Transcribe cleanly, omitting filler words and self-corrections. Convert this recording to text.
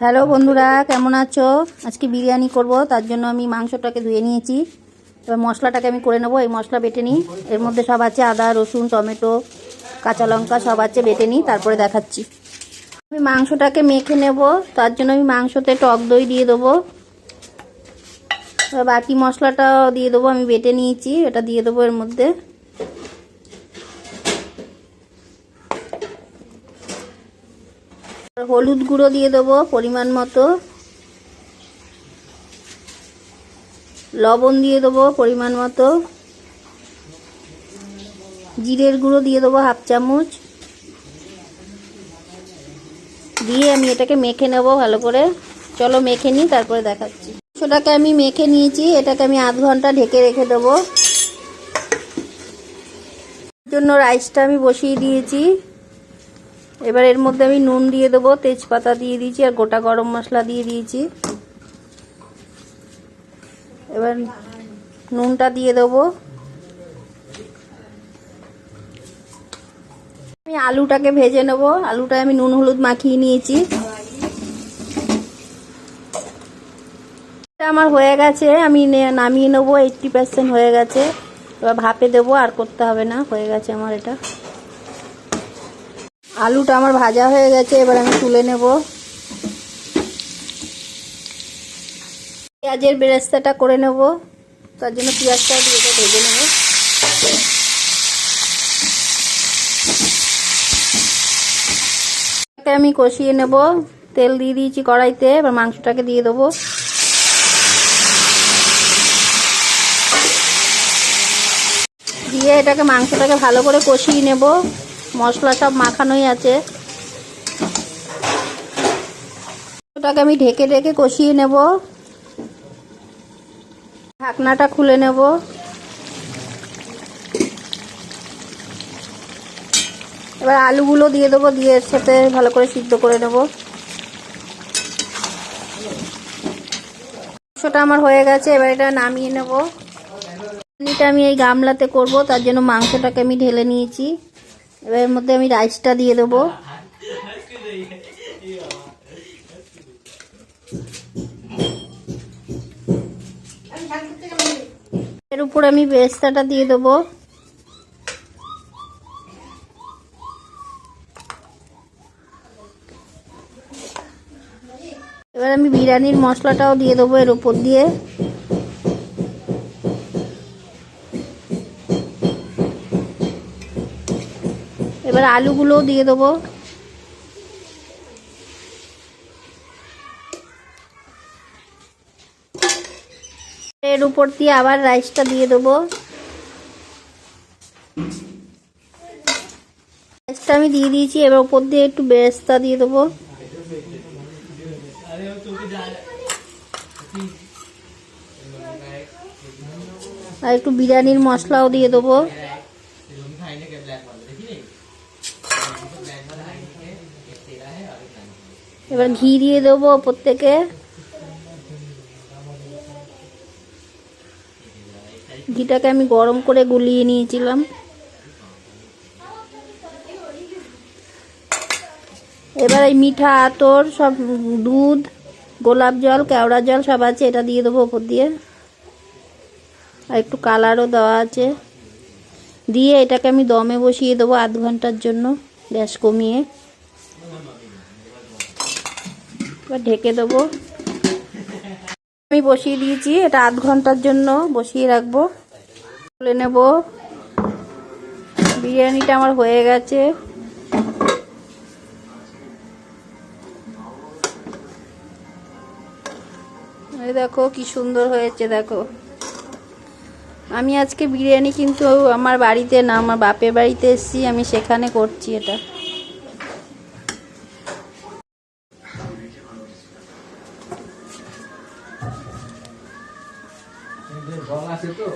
Hello বন্ধুরা, কেমন আছো? আজকে বিরিয়ানি করব, তার জন্য আমি মাংসটাকে ধুয়ে নিয়েছি। এবার মশলাটাকে আমি করে নেব। এই মশলা বেটে নিই। এর মধ্যে সব আছে আদা, রসুন, টমেটো, কাঁচা লঙ্কা সব আছে, বেটে নিই, তারপরে দেখাচ্ছি। আমি মাংসটাকে মেখে নেব, তার জন্য আমি মাংসতে টক দই দিয়ে দেবো। এবার বাকি মশলাটাও দিয়ে দেবো, আমি বেটে নিয়েছি, এটা দিয়ে দেবো এর মধ্যে। হলুদ গুঁড়ো দিয়ে দেবো পরিমাণ মতো, লবণ দিয়ে দেবো পরিমাণ মতো, জিরের গুঁড়ো দিয়ে দেবো হাফ চামচ, দিয়ে আমি এটাকে মেখে নেব ভালো করে। চলো মেখে নিই, তারপরে দেখাচ্ছি। সেটাকে আমি মেখে নিয়েছি, এটাকে আমি আধ ঘন্টা ঢেকে রেখে দেবো। এর জন্য রাইসটা আমি বসিয়ে দিয়েছি। এবার এর মধ্যে আমি নুন দিয়ে দেবো, তেজপাতা দিয়ে দিয়েছি, আর গোটা গরম মশলা দিয়ে দিয়েছি। এবার নুনটা দিয়ে দেবো। আমি আলুটাকে ভেজে নেব। আলুটা আমি নুন হলুদ মাখিয়ে নিয়েছি। এটা আমার হয়ে গেছে, আমি নামিয়ে নেবো। 80% হয়ে গেছে। এবার ভাপে দেবো, আর করতে হবে না, হয়ে গেছে আমার এটা। আলুটা আমার ভাজা হয়ে গেছে, এবার আমি তুলে নেব। পেঁয়াজের বেরেস্তাটা করে নেব, তার জন্য পেঁয়াজটা দিয়ে ভেজে নেব। আমি কষিয়ে নেব। তেল দিয়ে দিয়েছি কড়াইতে, এবার মাংসটাকে দিয়ে দেবো। দিয়ে এটাকে মাংসটাকে ভালো করে কষিয়ে নেব। মশলা সব মাখানোই আছে। ওটাকে আমি ঢেকে ঢেকে কষিয়ে নেব। ঢাকনাটা খুলে নেব। এবার আলুগুলো দিয়ে দেবো, দিয়ে এর সাথে ভালো করে সিদ্ধ করে নেব। মাংসটা আমার হয়ে গেছে, এবার এটা নামিয়ে নেব। এটা আমি এই গামলাতে করব, তার জন্য মাংসটাকে আমি ঢেলে নিয়েছি। এবার এর মধ্যে আমি রাইসটা দিয়ে দেবো। এর উপর আমি বেরেস্তাটা দিয়ে দেবো। এবার আমি বিরিয়ানির মশলাটাও দিয়ে দেবো এর উপর দিয়ে। এবার আলুগুলোও দিয়ে দেবো। এর উপর দিয়ে আবার রাইসটা দিয়ে দেবো। রাইসটা আমি দিয়ে দিয়েছি, এবার উপর দিয়ে একটু বেরেস্তা দিয়ে দেবো। আর একটু বিরিয়ানির মশলাও দিয়ে দেবো। এবার ঘি দিয়ে দেবো ওপর থেকে। ঘিটাকে আমি গরম করে গুলিয়ে নিয়েছিলাম। এবার এই মিঠা আতর সব, দুধ, গোলাপ জল, কেওড়া জল সব আছে, এটা দিয়ে দেবো ওপর দিয়ে। আর একটু কালারও দেওয়া আছে। দিয়ে এটাকে আমি দমে বসিয়ে দেবো আধ ঘন্টার জন্য, গ্যাস কমিয়ে। এবার ঢেকে দেবো। আমি বসিয়ে দিয়েছি, এটা আধ ঘন্টার জন্য বসিয়ে রাখবো। তুলে নেব। বিরিয়ানিটা আমার হয়ে গেছে। এই দেখো কি সুন্দর হয়েছে, দেখো। আমি আজকে বিরিয়ানি কিন্তু আমার বাড়িতে না, আমার বাপের বাড়িতে এসেছি, আমি সেখানে করছি এটা। আছে তো